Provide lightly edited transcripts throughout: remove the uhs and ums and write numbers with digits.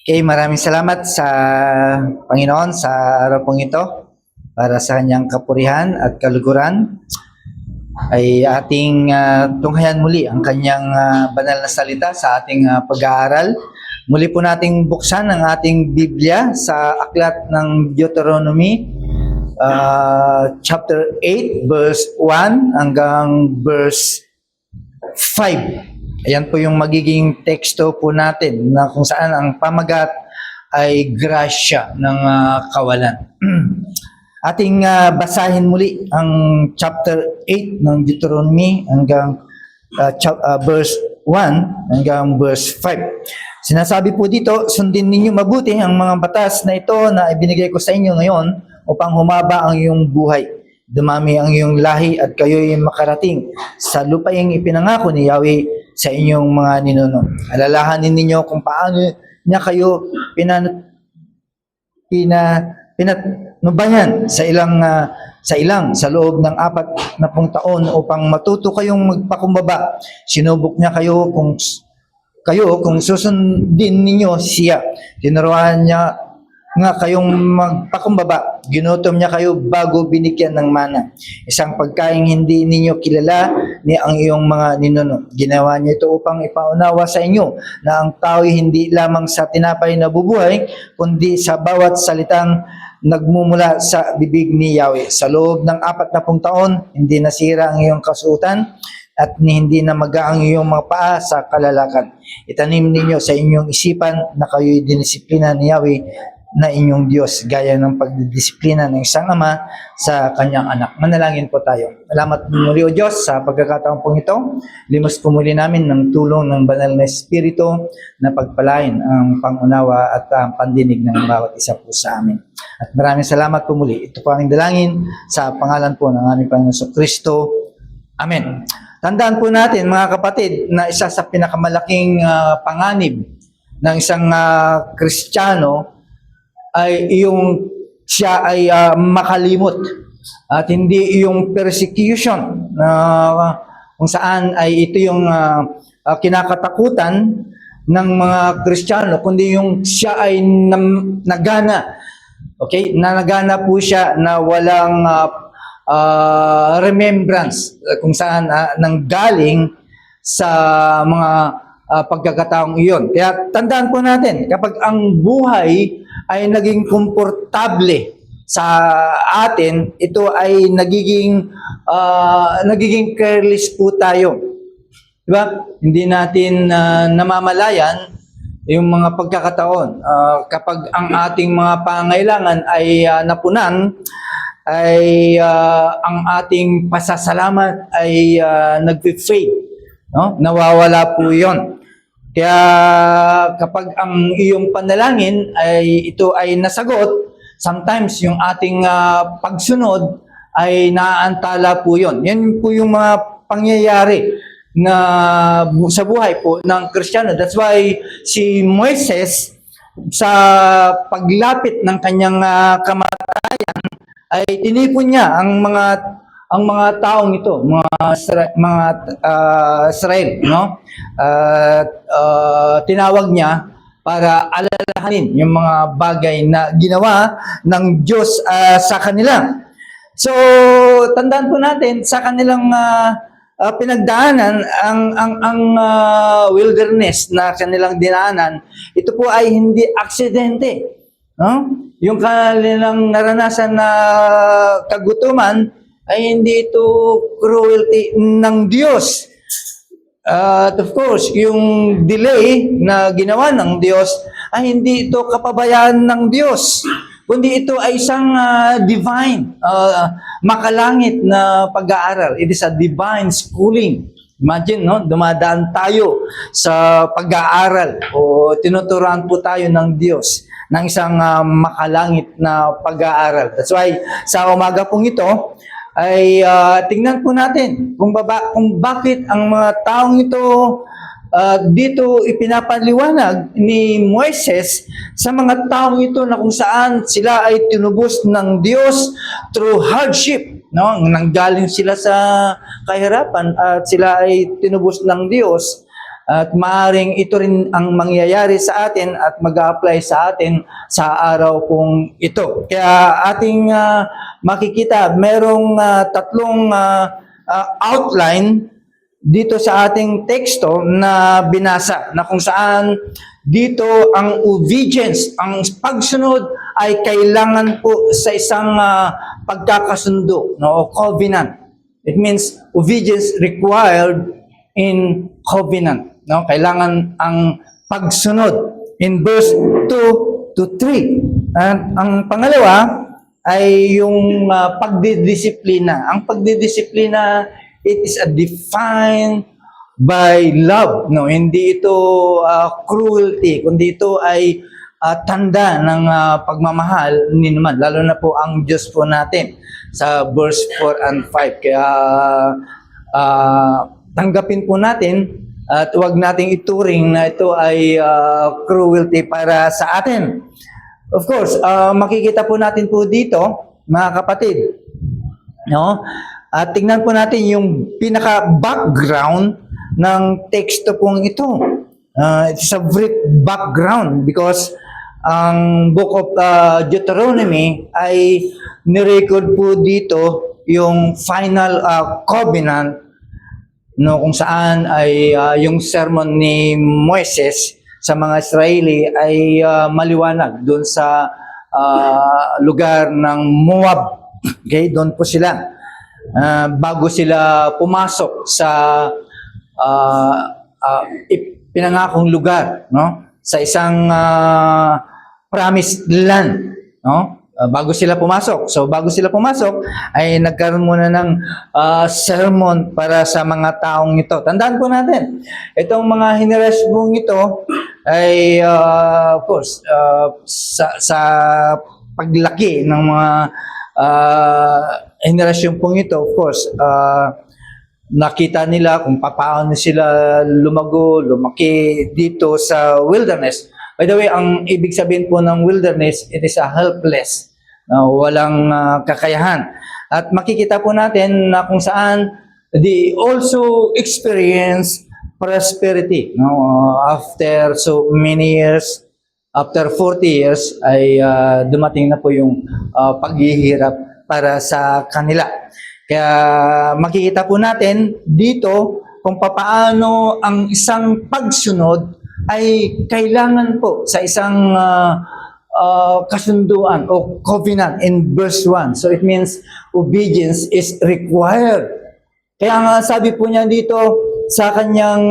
Okay, maraming salamat sa Panginoon sa araw pong ito para sa kanyang kapurihan at kaluguran ay ating tunghayan muli ang kanyang banal na salita sa ating pag-aaral. Muli po nating buksan ang ating Biblia sa aklat ng Deuteronomy chapter 8 verse 1 hanggang verse 5. Ayan po yung magiging teksto po natin na kung saan ang pamagat ay grasya ng kawalan. Ating basahin muli ang chapter 8 ng Deuteronomy hanggang verse 1 hanggang verse 5. Sinasabi po dito, sundin ninyo mabuti ang mga batas na ito na ibinigay ko sa inyo ngayon upang humaba ang iyong buhay. Dumami ang iyong lahi at kayo'y makarating sa lupaing ipinangako ni Yahweh sa inyong mga ninuno. Alalahanin ninyo kung paano niya kayo pinatnubayan sa sa loob ng 40 taon upang matuto kayong magpakumbaba. Sinubok niya kayo kung susundin ninyo siya. Tinuruan niya nga kayong magpakumbaba. Ginutom niya kayo bago binigyan ng mana. Isang pagkain hindi ninyo kilala ni ang iyong mga ninuno. Ginawa niya ito upang ipaunawa sa inyo na ang tao'y hindi lamang sa tinapay na bubuhay, kundi sa bawat salitang nagmumula sa bibig ni Yahweh. Sa loob ng 40 taon, hindi nasira ang iyong kasuotan at hindi na maga ang iyong mga paa sa kalalakad. Itanim ninyo sa inyong isipan na kayo'y dinisiplina ni Yahweh na inyong Diyos, gaya ng pagdidisiplina ng isang ama sa kanyang anak. Manalangin po tayo. Salamat muli o Diyos sa pagkakataon pong ito. Limos po muli namin ng tulong ng banal na Espiritu na pagpalain ang pangunawa at ang pandinig ng bawat isa po sa amin. At maraming salamat po muli. Ito po ang dalangan sa pangalan po ng aming Panginoon Kristo. Amen. Tandaan po natin mga kapatid na isa sa pinakamalaking panganib ng isang Kristiyano ay siya ay makalimot at hindi yung persecution na kung saan ay ito yung kinakatakutan ng mga Kristiyano, kundi yung siya ay nagana. Okay? Nagana po siya na walang remembrance kung saan nanggaling sa mga pagkakataong iyon. Kaya tandaan po natin, kapag ang buhay ay naging komportable sa atin, ito ay nagiging careless po tayo. Diba? Hindi natin namamalayan yung mga pagkakataon. Kapag ang ating mga pangailangan ay napunan, ay ang ating pasasalamat ay nag-fade. No? Nawawala po yon. Kaya kapag ang iyong panalangin ay ito ay nasagot, sometimes yung ating pagsunod ay naaantala po yon. Yan po yung mga pangyayari na sa buhay po ng Kristiyano. That's why si Moises sa paglapit ng kanyang kamatayan ay tinipon niya ang mga taong ito, mga Israel, no? Tinawag niya para alalahanin yung mga bagay na ginawa ng Diyos sa kanila. So, tandaan po natin sa kanilang pinagdaanan ang wilderness na kanilang dinaanan, ito po ay hindi aksidente, no? Yung kanilang naranasan na kagutuman ay hindi ito cruelty ng Diyos. At of course, yung delay na ginawa ng Diyos ay hindi ito kapabayaan ng Diyos, kundi ito ay isang divine, makalangit na pag-aaral. It is a divine schooling. Imagine, no? Dumadaan tayo sa pag-aaral o tinuturuan po tayo ng Diyos ng isang makalangit na pag-aaral. That's why sa umaga pong ito, ay tingnan po natin kung bakit ang mga taong ito dito ipinapaliwanag ni Moises sa mga taong ito na kung saan sila ay tinubos ng Diyos through hardship, no? Nanggaling sila sa kahirapan at sila ay tinubos ng Diyos At maaring ito rin ang mangyayari sa atin at mag-a-apply sa atin sa araw kong ito. Kaya ating makikita, merong tatlong outline dito sa ating teksto na binasa, na kung saan dito ang obedience, ang pagsunod ay kailangan po sa isang pagkakasundo, no, o covenant. It means obedience required in covenant. No, kailangan ang pagsunod in verse 2 to 3. At ang pangalawa ay yung pagdidisiplina. Ang pagdidisiplina, it is a defined by love. No, hindi ito cruelty, kundi ito ay tanda ng pagmamahal ni naman, lalo na po ang Diyos po natin sa verse 4 and 5. Kaya tanggapin po natin at huwag nating ituring na ito ay cruelty para sa atin. Of course, makikita po natin po dito, mga kapatid, no? At tingnan po natin yung pinaka-background ng teksto pong ito. It's a brief background because ang Book of Deuteronomy ay nirecord po dito yung final covenant, no, kung saan ay yung sermon ni Moises sa mga Israeli ay maliwanag doon sa lugar ng Moab. Okay, doon po sila. Bago sila pumasok sa pinangakong lugar, no, sa isang promised land, no? Bago sila pumasok. So, bago sila pumasok, ay nagkaroon muna ng sermon para sa mga taong ito. Tandaan po natin, itong mga henerasyon ito ay, of course, sa paglaki ng mga henerasyon pong ito, of course, nakita nila kung paano sila lumaki dito sa wilderness. By the way, ang ibig sabihin po ng wilderness, it is a helpless, walang kakayahan. At makikita po natin na kung saan they also experience prosperity. After so many years, after 40 years, ay dumating na po yung paghihirap para sa kanila. Kaya makikita po natin dito kung paano ang isang pagsunod ay kailangan po sa isang kasunduan o covenant in verse 1. So it means obedience is required. Kaya nga sabi po niya dito sa kanyang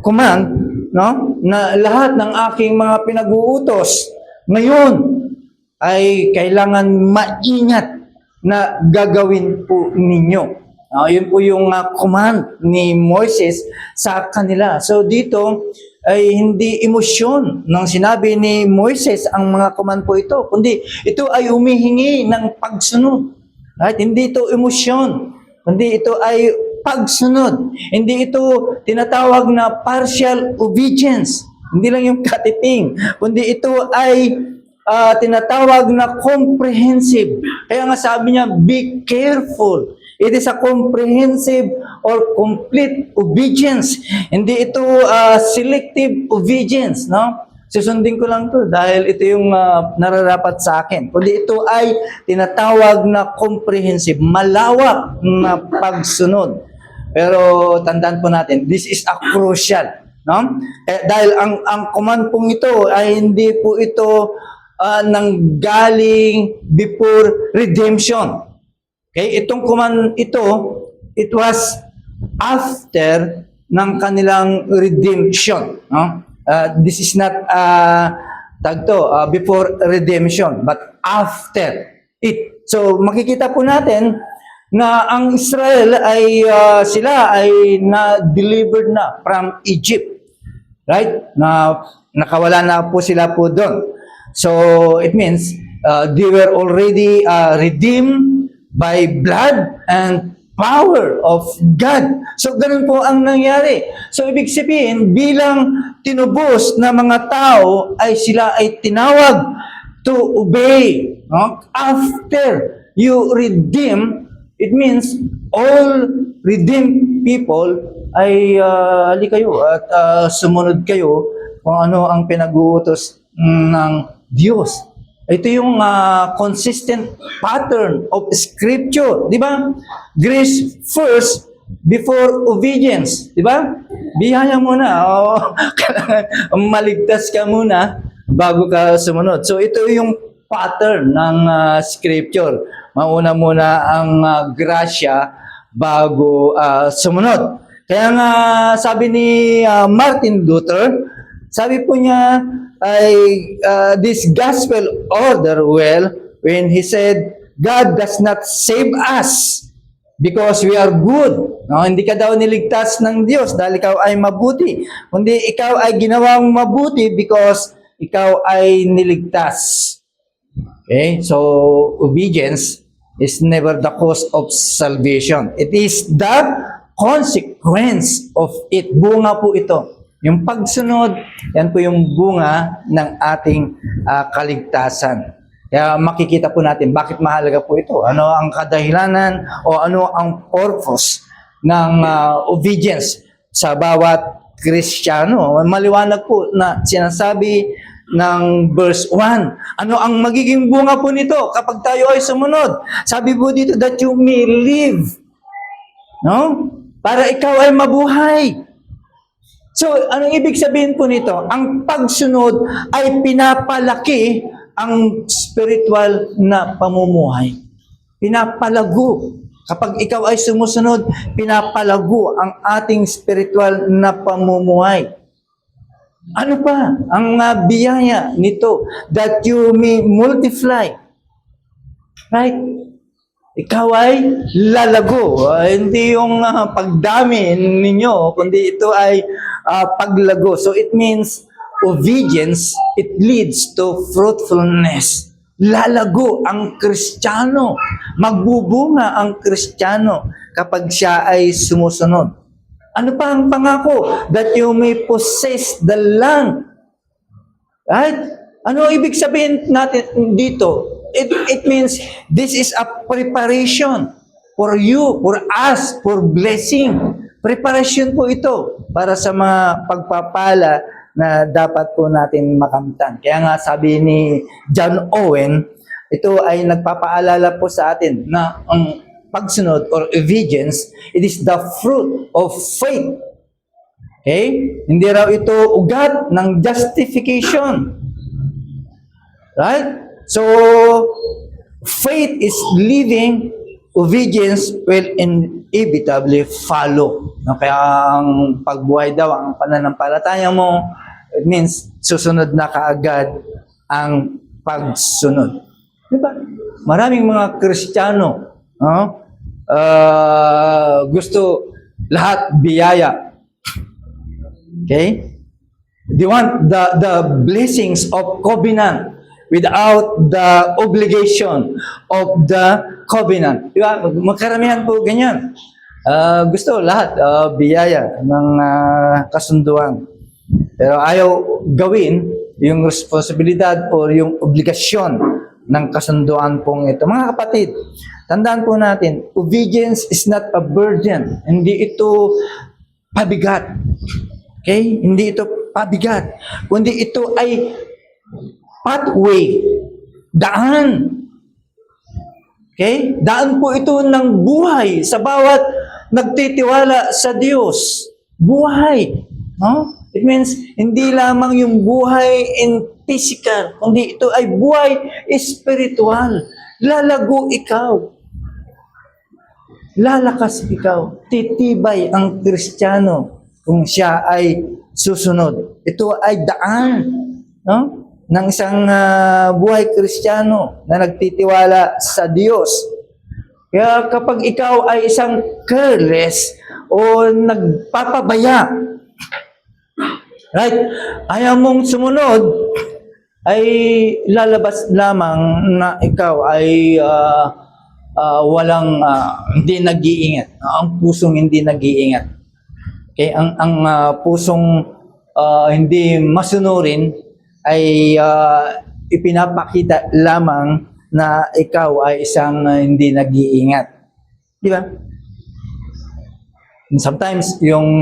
command, no, na lahat ng aking mga pinag-uutos ngayon ay kailangan maingat na gagawin po ninyo. Yun po yung command ni Moises sa kanila. So dito ay hindi emosyon nang sinabi ni Moises ang mga command po ito, kundi ito ay humihingi ng pagsunod. Right? Hindi ito emosyon, kundi ito ay pagsunod. Hindi ito tinatawag na partial obedience. Hindi lang yung katiting, kundi ito ay tinatawag na comprehensive. Kaya nga sabi niya, be careful. It is a comprehensive or complete obedience. Hindi ito selective obedience, no? Susundin ko lang to dahil ito yung nararapat sa akin. Kundi ito ay tinatawag na comprehensive, malawak na pagsunod. Pero tandaan po natin, this is a crucial, no? Dahil ang command pong ito ay hindi po ito nanggaling before redemption. Okay, itong command ito, it was after ng kanilang redemption, no? This is not before redemption, but after it. So makikita po natin na ang Israel ay sila ay na-delivered na from Egypt. Right? Na nakawala na po sila po doon. So it means they were already redeemed by blood and power of God. So, ganun po ang nangyari. So, ibig sabihin, bilang tinubos na mga tao, ay sila ay tinawag to obey. No? After you redeem, it means all redeemed people ay hali kayo at sumunod kayo kung ano ang pinag-uutos ng Diyos. Ito yung consistent pattern of Scripture, di ba? Grace first before obedience, di ba? Biyaya muna, kailangan maligtas ka muna bago ka sumunod. So ito yung pattern ng Scripture. Mauna muna ang grasya bago sumunod. Kaya nga sabi ni Martin Luther, sabi po niya ay this gospel order well when he said, God does not save us because we are good. No, hindi ka daw niligtas ng Diyos dahil ikaw ay mabuti. Kundi ikaw ay ginawang mabuti because ikaw ay niligtas. Okay? So, obedience is never the cause of salvation. It is the consequence of it. Bunga po ito. Yung pagsunod, yan po yung bunga ng ating kaligtasan. Kaya makikita po natin bakit mahalaga po ito. Ano ang kadahilanan o ano ang purpose ng obedience sa bawat Kristiyano. Maliwanag po na sinasabi ng verse 1. Ano ang magiging bunga po nito kapag tayo ay sumunod? Sabi po dito that you may live. No? Para ikaw ay mabuhay. So, anong ibig sabihin po nito? Ang pagsunod ay pinapalaki ang spiritual na pamumuhay. Pinapalago. Kapag ikaw ay sumusunod, pinapalago ang ating spiritual na pamumuhay. Ano pa ang biyaya nito? That you may multiply. Right? Ikaw ay lalago. Hindi yung pagdami ninyo, kundi ito ay paglago. So it means obedience, it leads to fruitfulness. Lalago ang Kristiyano. Magbubunga ang Kristiyano kapag siya ay sumusunod. Ano pa ang pangako? That you may possess the land. Right? Ano ibig sabihin natin dito? It means this is a preparation for you, for us, for blessing. Preparation po ito para sa mga pagpapala na dapat po natin makamtan. Kaya nga sabi ni John Owen, ito ay nagpapaalala po sa atin na ang pagsunod or obedience, it is the fruit of faith. Okay? Hindi raw ito ugat ng justification. Right? So, faith is living, obedience will inevitably follow. No, kaya ang pagbuhay daw, ang pananampalataya mo, it means susunod na kaagad ang pagsunod. Diba? Maraming mga Kristiyano, gusto lahat biyaya. Okay? They want the blessings of covenant without the obligation of the covenant. Diba? Magkaramihan po ganyan. Gusto lahat biyaya ng kasunduan. Pero ayaw gawin yung responsibilidad o yung obligasyon ng kasunduan pong ito. Mga kapatid, tandaan po natin, obedience is not a burden. Hindi ito pabigat. Okay? Hindi ito pabigat. Kundi ito ay pathway, daan. Okay? Daan po ito ng buhay sa bawat nagtitiwala sa Diyos. Buhay. No? It means, hindi lamang yung buhay in physical, kundi ito ay buhay spiritual. Lalago ikaw. Lalakas ikaw. Titibay ang Kristiyano kung siya ay susunod. Ito ay daan. No? Ng isang buhay Kristiyano na nagtitiwala sa Diyos. Kaya kapag ikaw ay isang careless o nagpapabaya, right, ayaw mong sumunod, ay lalabas lamang na ikaw ay hindi nag-iingat. Ang pusong hindi nag-iingat. Okay, ang pusong hindi masunurin ay ipinapakita lamang na ikaw ay isang hindi nag-iingat. Di ba? Sometimes yung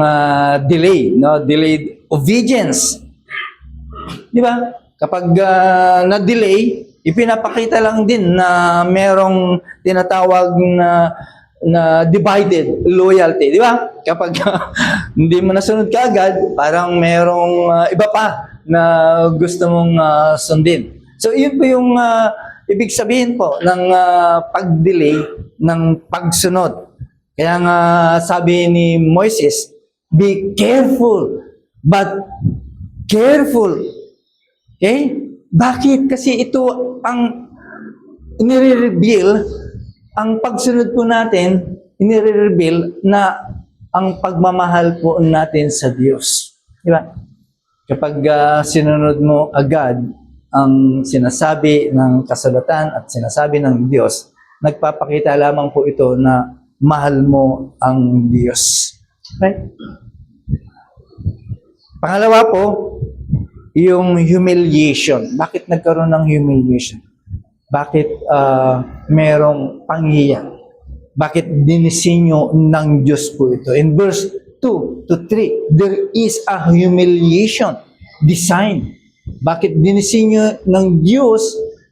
delay, no, delayed obedience. Di ba? Kapag na-delay, ipinapakita lang din na merong tinatawag na divided loyalty, di ba? Kapag hindi mo nasunod kaagad, parang merong iba pa na gusto mong sundin. So, yun po yung ibig sabihin po ng pag-delay ng pagsunod. Kaya nga sabi ni Moises, be careful, but careful. Okay? Bakit? Kasi ito ang inire-reveal, ang pagsunod po natin, inire-reveal na ang pagmamahal po natin sa Diyos. Di ba? Kapag sinunod mo agad ang sinasabi ng kasulatan at sinasabi ng Diyos, nagpapakita lamang po ito na mahal mo ang Diyos. Right? Pangalawa po, yung humiliation. Bakit nagkaroon ng humiliation? Bakit merong panghiya? Bakit dinisenyo ng Diyos po ito? In verse 2 to 3, there is a humiliation design. Bakit dinisenyo ng Diyos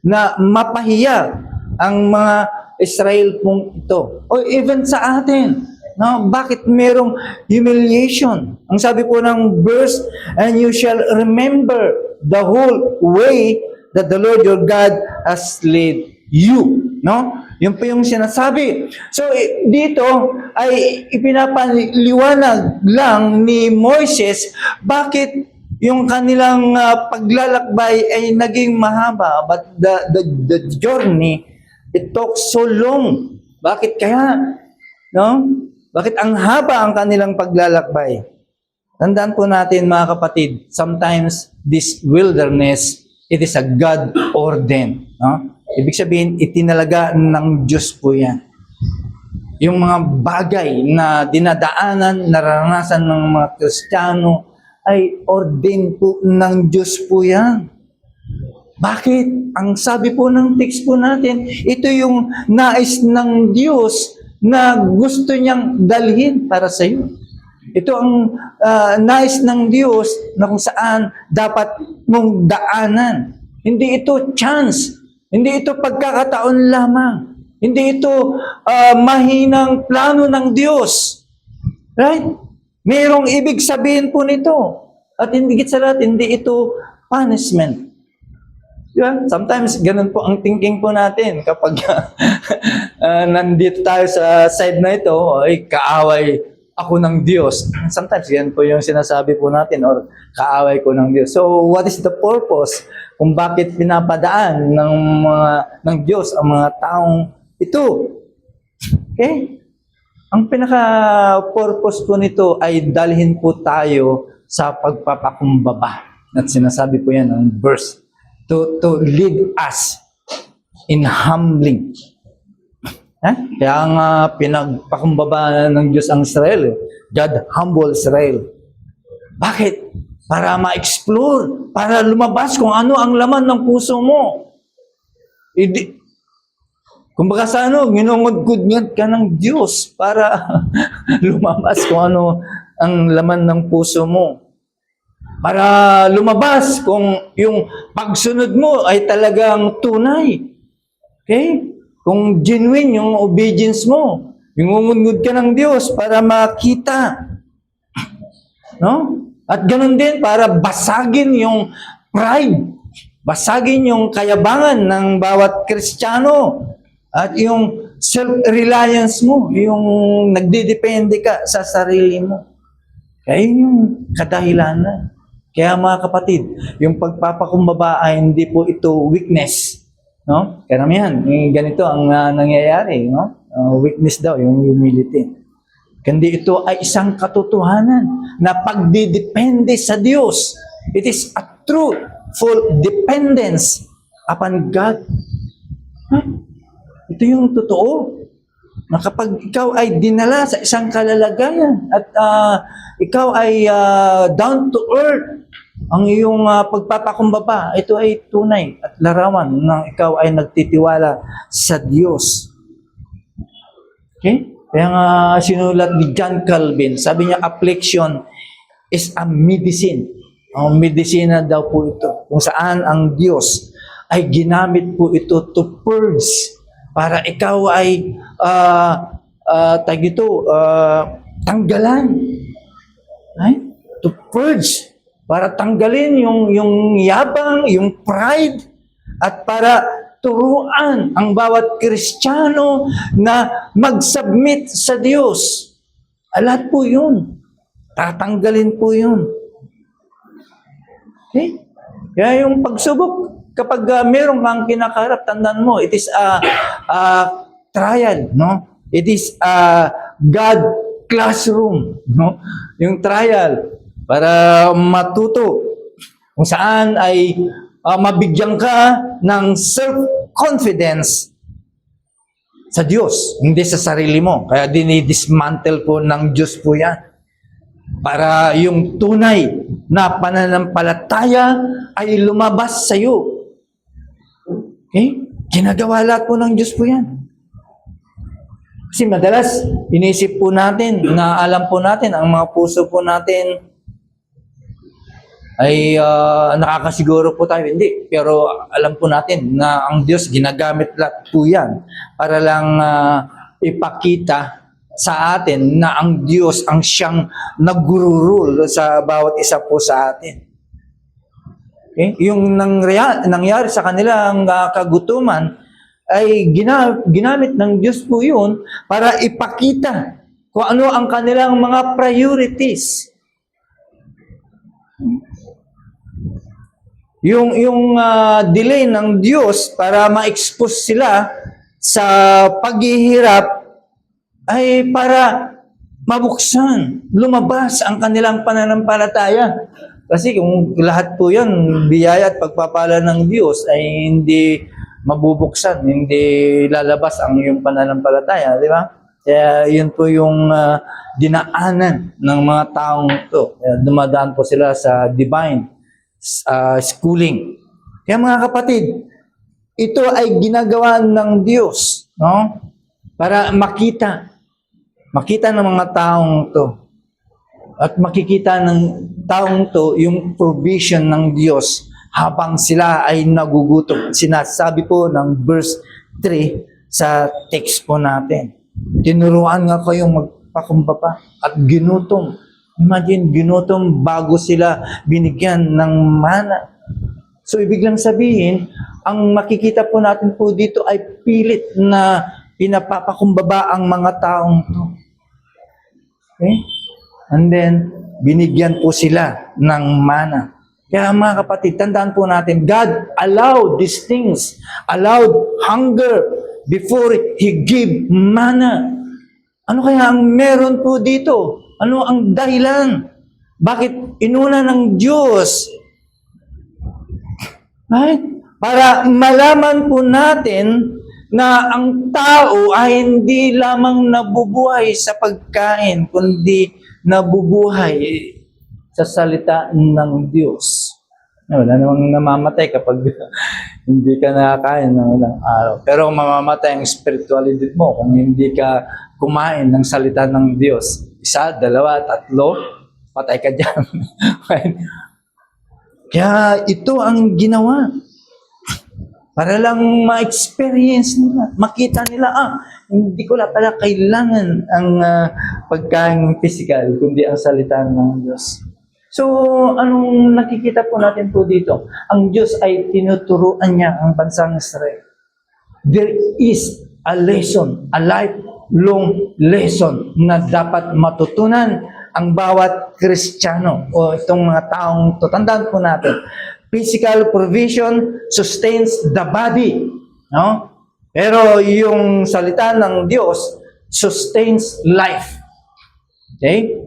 na mapahiya ang mga Israel pong ito? O even sa atin, no? Bakit merong humiliation? Ang sabi po ng verse, and you shall remember the whole way that the Lord your God has led you. No? Yun po yung sinasabi. So, dito ay ipinapaliwanag lang ni Moises bakit yung kanilang paglalakbay ay naging mahaba, but the journey, it took so long. Bakit kaya? No? Bakit ang haba ang kanilang paglalakbay? Tandaan po natin mga kapatid, sometimes this wilderness, it is a God-ordained. No? Ibig sabihin, itinalaga ng Diyos po yan. Yung mga bagay na dinadaanan, naranasan ng mga Kristiyano, ay ordained po ng Diyos po yan. Bakit? Ang sabi po ng text po natin, ito yung nais ng Diyos na gusto niyang dalhin para sa iyo. Ito ang nais ng Diyos na kung saan dapat mong daanan. Hindi ito chance. Hindi ito pagkakataon lamang. Hindi ito mahinang plano ng Diyos. Right? Mayroong ibig sabihin po nito. At hindi sa lahat, hindi ito punishment. Diba? Sometimes, ganun po ang thinking po natin kapag nandito tayo sa side na ito, ay kaaway ako ng Diyos. Sometimes, yan po yung sinasabi po natin, or kaaway ko ng Diyos. So, what is the purpose kung bakit pinapadaan ng Diyos ang mga taong ito? Okay? Ang pinaka-purpose po nito ay dalhin po tayo sa pagpapakumbaba. At sinasabi po yan ng verse. To lead us in humbling. Kaya nga pinagpakumbaba ng Diyos ang Israel. God humble Israel. Bakit? Para ma-explore, para lumabas kung ano ang laman ng puso mo. Kumbaga sa ginungod-gud ka ng Diyos para lumabas kung ano ang laman ng puso mo. Para lumabas kung yung pagsunod mo ay talagang tunay. Okay? Kung genuine yung obedience mo. Ginungod ka ng Diyos para makita. No? At ganun din para basagin yung pride. Basagin yung kayabangan ng bawat Kristiyano. At yung self-reliance mo. Yung nagdidepende ka sa sarili mo. Kaya yung kadahilanan. Kaya mga kapatid, yung pagpapakumbaba ay hindi po ito weakness. No? Karamihan, ganito ang nangyayari. No? Weakness daw, yung humility. Kundi ito ay isang katotohanan na pagdidepende sa Diyos. It is a truthful dependence upon God. Ito yung totoo. Na kapag ikaw ay dinala sa isang kalalagayan at ikaw ay down to earth, ang iyong pagpapakumbaba, ito ay tunay at larawan ng ikaw ay nagtitiwala sa Diyos. Okay? Kaya nga sinulat ni John Calvin, sabi niya, affliction is a medicine. Medisina daw po ito. Kung saan ang Diyos ay ginamit po ito to purge para ikaw ay tanggalan. Right? To purge. Para tanggalin yung yabang, yung pride, at para turuan ang bawat Kristiyano na mag-submit sa Diyos. Lahat po yun. Tatanggalin po yun. Okay? Kaya yung pagsubok, kapag meron kang kinakaharap, tandaan mo, it is a trial, no? It is a God classroom, no? Yung trial para matuto kung saan ay mabigyan ka ng self-confidence sa Diyos, hindi sa sarili mo. Kaya dinidismantle po ng Diyos po yan. Para yung tunay na pananampalataya ay lumabas sa iyo. Okay? Ginagawa lahat po ng Diyos po yan. Kasi madalas, inisip po natin, na alam po natin, ang mga puso po natin ay nakakasiguro po tayo. Hindi. Pero alam po natin na ang Diyos ginagamit lahat po yan para lang ipakita sa atin na ang Diyos ang siyang nag-rule sa bawat isa po sa atin. Okay? Yung nangyari sa kanilang kagutuman ay ginamit ng Diyos po yun para ipakita kung ano ang kanilang mga priorities. Yung delay ng Diyos para ma-expose sila sa paghihirap ay para mabuksan, lumabas ang kanilang pananampalataya. Kasi kung lahat po yan, biyaya at pagpapala ng Diyos ay hindi mabubuksan, hindi lalabas ang iyong pananampalataya, di ba? Kaya yun po yung dinaanan ng mga taong ito. Dumadaan po sila sa divine schooling. Kaya mga kapatid, ito ay ginagawa ng Diyos, no? Para makita ng mga taong to. At makikita ng taong to yung provision ng Diyos habang sila ay nagugutom. Sinasabi po ng verse 3 sa text po natin. Tinuruan nga kayong magpakumbaba at ginutom. Imagine, ginutom bago sila binigyan ng mana. So, ibig lang sabihin, ang makikita po natin po dito ay pilit na pinapapakumbaba ang mga taong to. Okay? And then, binigyan po sila ng mana. Kaya mga kapatid, tandaan po natin, God allowed these things, allowed hunger before He gave mana. Ano kaya ang meron po dito? Ano ang dahilan? Bakit inuna ng Diyos? Right? Para malaman po natin na ang tao ay hindi lamang nabubuhay sa pagkain, kundi nabubuhay sa salita ng Diyos. Wala namang namamatay kapag hindi ka nakakain ng ilang araw. Pero mamamatay ang spirituality mo kung hindi ka kumain ng salita ng Diyos. 1, 2, 3, patay ka dyan. Kaya ito ang ginawa. Para lang ma-experience nila, makita nila, hindi ko pala kailangan ang pagkain physical, kundi ang salita ng Diyos. So, anong nakikita po natin po dito? Ang Diyos ay tinuturuan niya ang bansang Israel. There is a lesson, a lifelong lesson na dapat matutunan ang bawat Kristiyano o itong mga taong to. Tandaan po natin, physical provision sustains the body, no? Pero yung salita ng Diyos sustains life. Okay?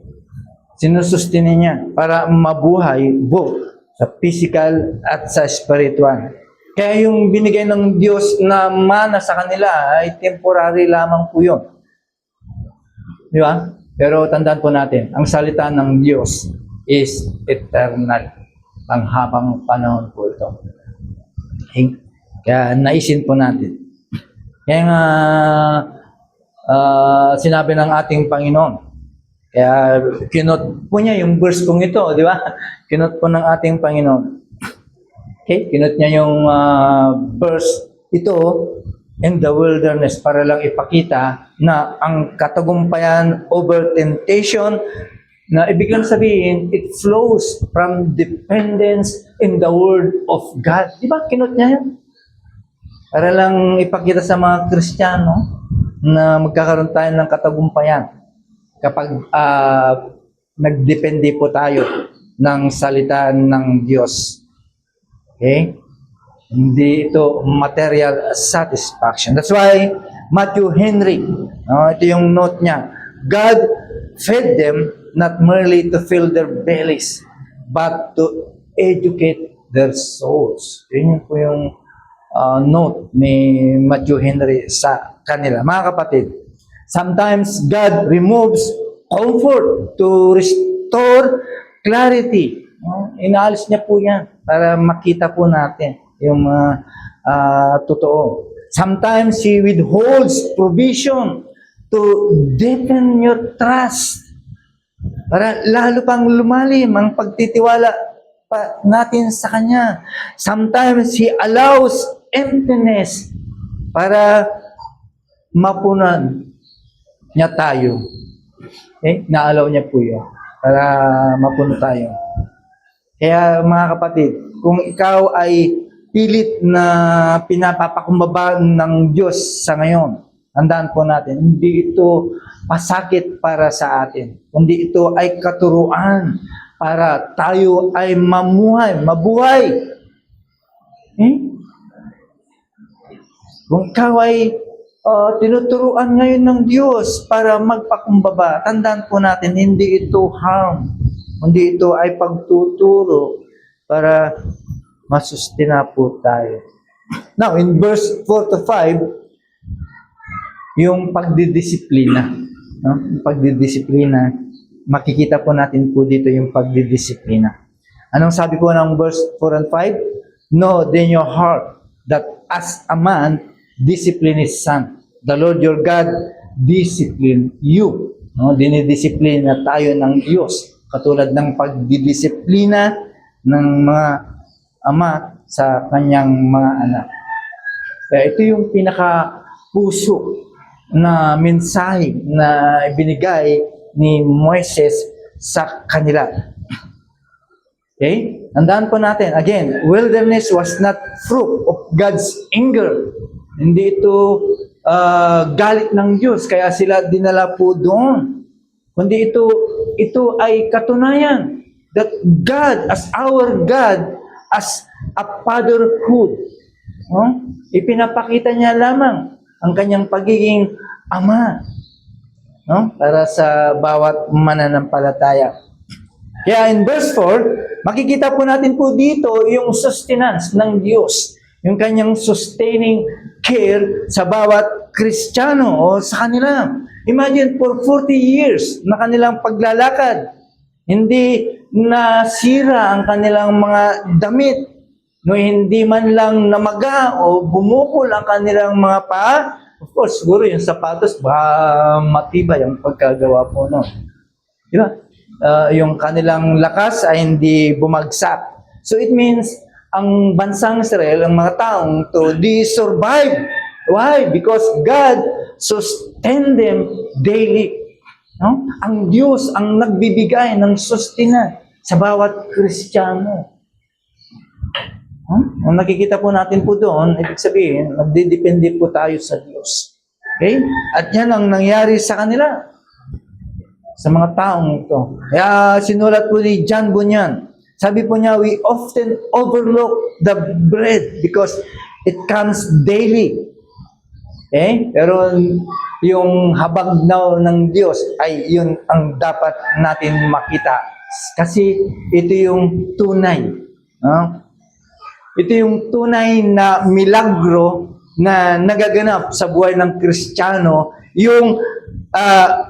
Sinusustain niya para mabuhay both sa physical at sa spiritual. Kaya yung binigay ng Diyos na mana sa kanila ay temporary lamang po yun. Di ba? Pero tandaan po natin, ang salita ng Diyos is eternal. Ang habang panahon po ito. Okay? Kaya naisin po natin. Kaya nga, sinabi ng ating Panginoon. Kaya kinot po niya yung verse kong ito, di ba? Kinot po ng ating Panginoon. Okay, kinot niya yung verse ito in the wilderness para lang ipakita na ang katagumpayan over temptation na ibig lang sabihin, it flows from dependence in the Word of God. Di ba? Kinot niya yan. Para lang ipakita sa mga Kristiyano na magkakaroon tayo ng katagumpayan kapag nagdepende po tayo ng salita ng Diyos. Okay? Hindi ito material satisfaction. That's why Matthew Henry, ito yung note niya, God fed them not merely to fill their bellies, but to educate their souls. Yun po yung note ni Matthew Henry sa kanila. Mga kapatid, sometimes God removes comfort to restore clarity. Inaalis niya po yan para makita po natin yung totoo. Sometimes He withholds provision to deepen your trust. Para lalo pang lumalim ang pagtitiwala pa natin sa Kanya. Sometimes He allows emptiness para mapunan niya tayo. Okay? Na-allow niya po yun. Para mapuno tayo. Kaya mga kapatid, kung ikaw ay pilit na pinapapakumbaba ng Diyos sa ngayon, tandaan po natin, hindi ito pasakit para sa atin, kundi ito ay katuruan para tayo ay mabuhay. Kung ikaw ay tinuturuan ngayon ng Diyos para magpakumbaba, tandaan po natin, hindi ito harm, kundi ito ay pagtuturo para masustina po tayo. Now, in verse 4 to 5, yung pagdidisiplina. Yung pagdidisiplina, makikita po natin po dito yung pagdidisiplina. Anong sabi po ng verse 4 and 5? Know in your heart that as a man, discipline his son. The Lord your God discipline you. Dinidisiplina tayo ng Diyos. Katulad ng pagdidisiplina ng mga ama sa kanyang mga anak. Kaya ito yung pinaka-puso na mensahe na ibinigay ni Moises sa kanila. Okay? Tandaan po natin, again, wilderness was not fruit of God's anger. Hindi ito galit ng Diyos, kaya sila dinala po doon. Kundi ito ay katunayan that God, as our God, as a fatherhood, ipinapakita niya lamang ang kanyang pagiging ama, para sa bawat mananampalataya. Kaya in verse 4, makikita po natin po dito yung sustenance ng Diyos, yung kanyang sustaining care sa bawat Kristiyano o sa kanila. Imagine for 40 years na kanilang paglalakad, hindi nasira ang kanilang mga damit, no, hindi man lang namaga o bumukol ang kanilang mga paa. Of course, siguro yung sapatos, baka matibay ang pagkagawa po noon. Di ba? Yung kanilang lakas ay hindi bumagsak. So it means, ang bansang Israel, ang mga taong to, they survive. Why? Because God sustained them daily. No? Ang Diyos ang nagbibigay ng sustenance sa bawat Kristiyano. Ang nakikita po natin po doon, ibig sabihin, nagdidepende po tayo sa Diyos. Okay? At yan ang nangyari sa kanila, sa mga taong ito. Kaya sinulat po ni John Bunyan, sabi po niya, we often overlook the bread because it comes daily. Okay? Pero yung habag ng Diyos ay yun ang dapat natin makita. Kasi ito yung tunay. Ito yung tunay na milagro na nagaganap sa buhay ng Kristiyano, yung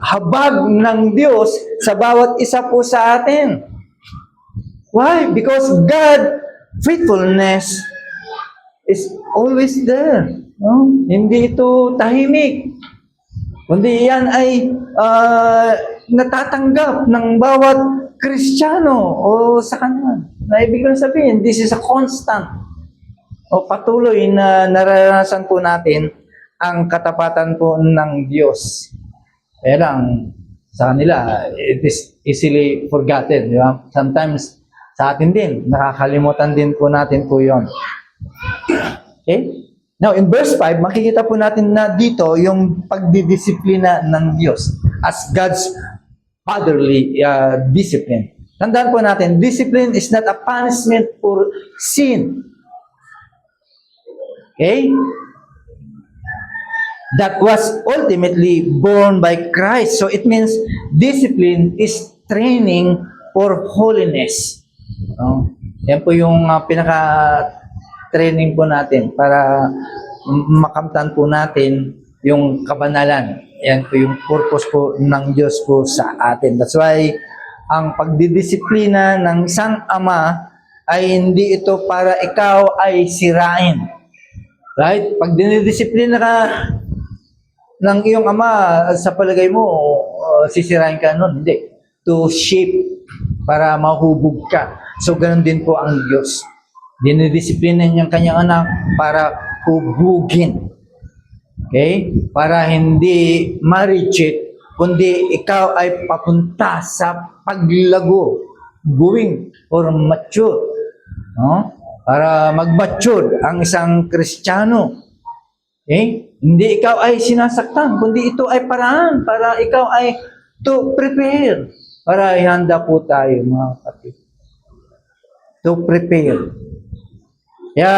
habag ng Diyos sa bawat isa po sa atin. Why? Because God, faithfulness is always there. No? Hindi ito tahimik. Kundi yan ay natatanggap ng bawat Kristiyano o sa kanila. Na ibig lang sabihin, this is a constant o patuloy na nararanasan po natin ang katapatan po ng Diyos. Kaya lang, sa kanila, it is easily forgotten. Di ba? Sometimes, sa atin din, nakakalimutan din po natin po yun. Okay? Now, in verse 5, makikita po natin na dito yung pagdidisiplina ng Diyos as God's fatherly discipline. Tandaan po natin, discipline is not a punishment for sin. Okay? That was ultimately born by Christ. So it means discipline is training for holiness. Yan po yung pinaka-training po natin para makamtan po natin yung kabanalan. Yan po yung purpose po ng Diyos po sa atin. That's why ang pagdidisiplina ng isang ama ay hindi ito para ikaw ay sirain. Right? Pag dinidisiplina ka ng iyong ama, sa palagay mo, sisirain ka nun. Hindi. To shape, para mahubog ka. So, ganun din po ang Diyos. Dinidisiplina niyang kanyang anak para hubugin. Okay? Para hindi ma-reject, kundi ikaw ay papunta sa paglago, going or mature. No? Para mag-mature ang isang Kristiyano. Okay? Hindi ikaw ay sinasaktan, kundi ito ay paraan para ikaw ay to prepare. Para ihanda po tayo, mga kapatid. To prepare. Kaya,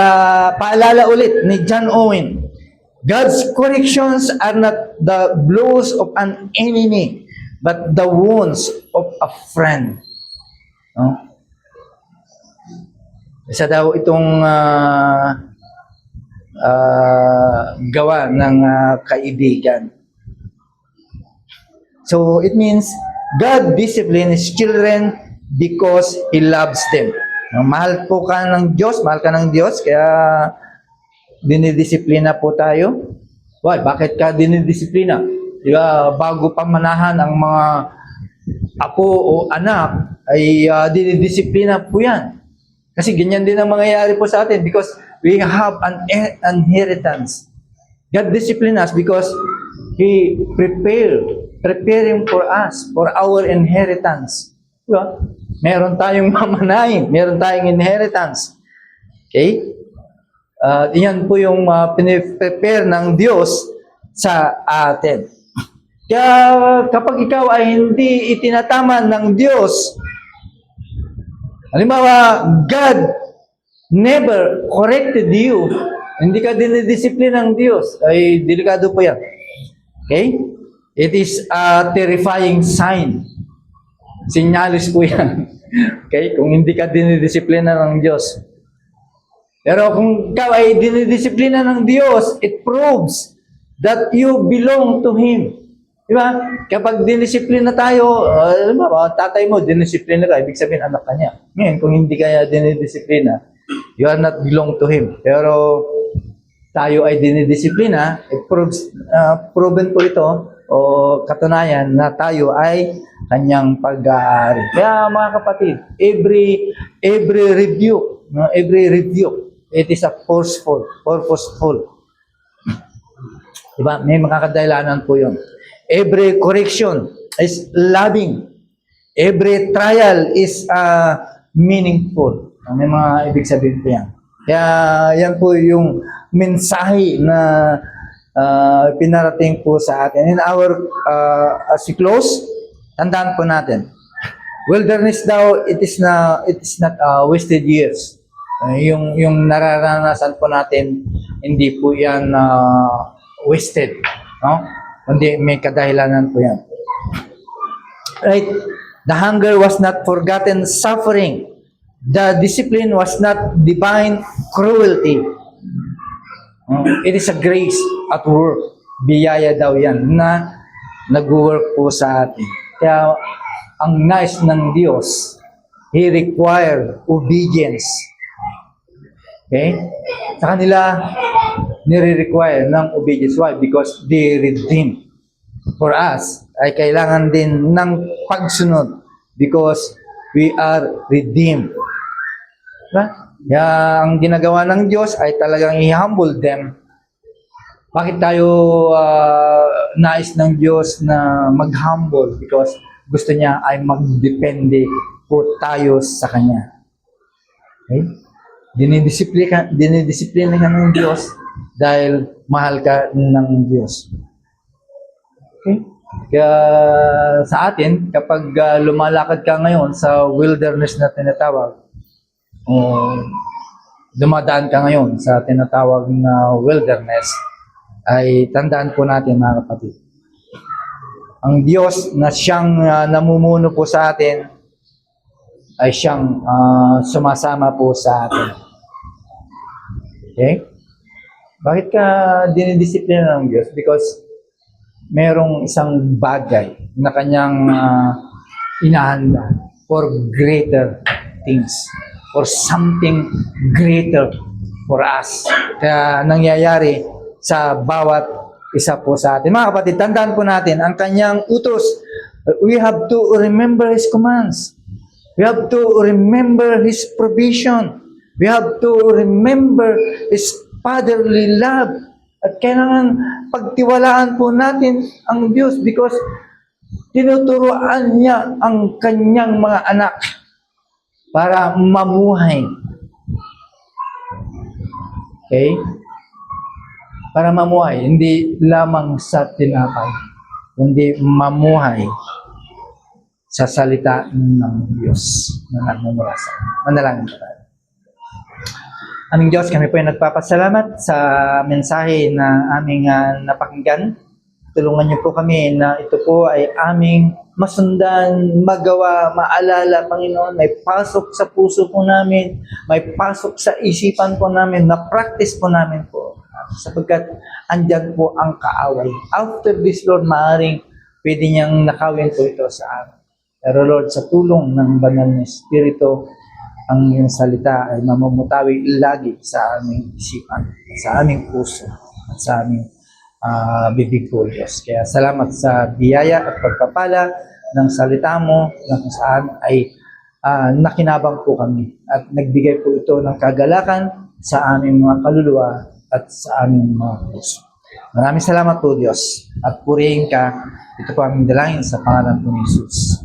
paalala ulit ni John Owen, God's corrections are not the blows of an enemy, but the wounds of a friend. No? Isa daw itong gawa ng kaibigan. So, it means God disciplines children because He loves them. Mahal po ka ng Diyos, mahal ka ng Diyos, kaya dinidisiplina po tayo. Why? Bakit ka dinidisiplina? Diba, bago pa manahan ang mga apo o anak, ay dinidisiplina po yan. Kasi ganyan din ang mangyayari po sa atin because we have an inheritance. God discipline us because He preparing for us, for our inheritance. Diba? Meron tayong mamanahin, meron tayong inheritance. Okay? Yan po yung piniprepare ng Diyos sa atin. Kaya kapag ikaw ay hindi itinatama ng Diyos, halimbawa, God never corrected you, hindi ka dinidisiplin ng Diyos, ay delikado po yan. Okay? It is a terrifying sign. Sinyalis po yan. Okay? Kung hindi ka dinidisiplina ng Diyos. Pero kung ikaw ay dinidisiplina ng Diyos, it proves that you belong to Him. Diba? Kapag dinisiplina tayo, tatay mo, dinisiplina ka, ibig sabihin anak ka niya. Ngayon, kung hindi kaya dinidisiplina, you are not belong to Him. Pero tayo ay dinidisiplina, it proves, proven po ito, o katunayan na tayo ay kanyang pag-aari. Kaya mga kapatid, every review, it is a purposeful. Diba? May makakadahilanan po yun. Every correction is loving. Every trial is meaningful. May mga ibig sabihin po yan. Kaya yan po yung mensahe na pinarating po sa atin. In our, as we close, tandaan po natin. Wilderness daw, it is not wasted years. Yung nararanasan po natin, hindi po yan wasted. No? Kundi may kadahilanan po yan. Right? The hunger was not forgotten suffering. The discipline was not divine cruelty. It is a grace at work. Biyaya daw yan na nag-work po sa atin. Kaya ang nice ng Diyos, He required obedience. Okay? Sa kanila, nire-require ng obedience. Why? Because they redeemed. for us ay kailangan din ng pagsunod because we are redeemed. Diba? Kaya ang ginagawa ng Diyos ay talagang i-humble them. Bakit tayo nais ng Diyos na mag-humble? Because gusto niya ay magdepende po tayo sa Kanya. Okay? Dinidisiplina ka ng Diyos dahil mahal ka ng Diyos. Okay? Kaya sa atin, kapag lumalakad ka ngayon sa wilderness na tinatawag, dumadaan ka ngayon sa tinatawag na wilderness, ay tandaan po natin mga kapatid. Ang Diyos na siyang namumuno po sa atin, ay siyang sumasama po sa atin. Okay? Bakit ka dinidisiplina ng Diyos? Because merong isang bagay na kanyang inahanda for greater things, for something greater for us. Kaya nangyayari sa bawat isa po sa atin. Mga kapatid, tandaan po natin ang kanyang utos. We have to remember His commands. We have to remember His provision. We have to remember His fatherly love. At kailangan pagtiwalaan po natin ang Diyos because tinuturuan niya ang kanyang mga anak para mamuhay. Okay? Para mamuhay, hindi lamang sa tinapay, kundi mamuhay sa salita ng Diyos na nagmumula sa amin. Manalangin tayo. Aming Diyos, kami po ay nagpapasalamat sa mensahe na aming napakinggan. Tulungan niyo po kami na ito po ay aming masundan, magawa, maalala, Panginoon. May pasok sa puso po namin, may pasok sa isipan po namin, na practice po namin po. Sapagkat andyan po ang kaaway. After this, Lord, maaaring pwede niyang nakawin po ito sa amin. Pero Lord, sa tulong ng banal na Espiritu, ang iyong salita ay mamumutawi lagi sa aming isipan, sa aming puso, at sa aming bibig po, Diyos. Kaya salamat sa biyaya at pagpapala ng salita mo na kung saan ay nakinabang po kami at nagbigay po ito ng kagalakan sa aming mga kaluluwa at sa aming mga puso. Maraming salamat po, Diyos, at purihin ka. Ito po aming dalangin sa pangalan po ni Jesus.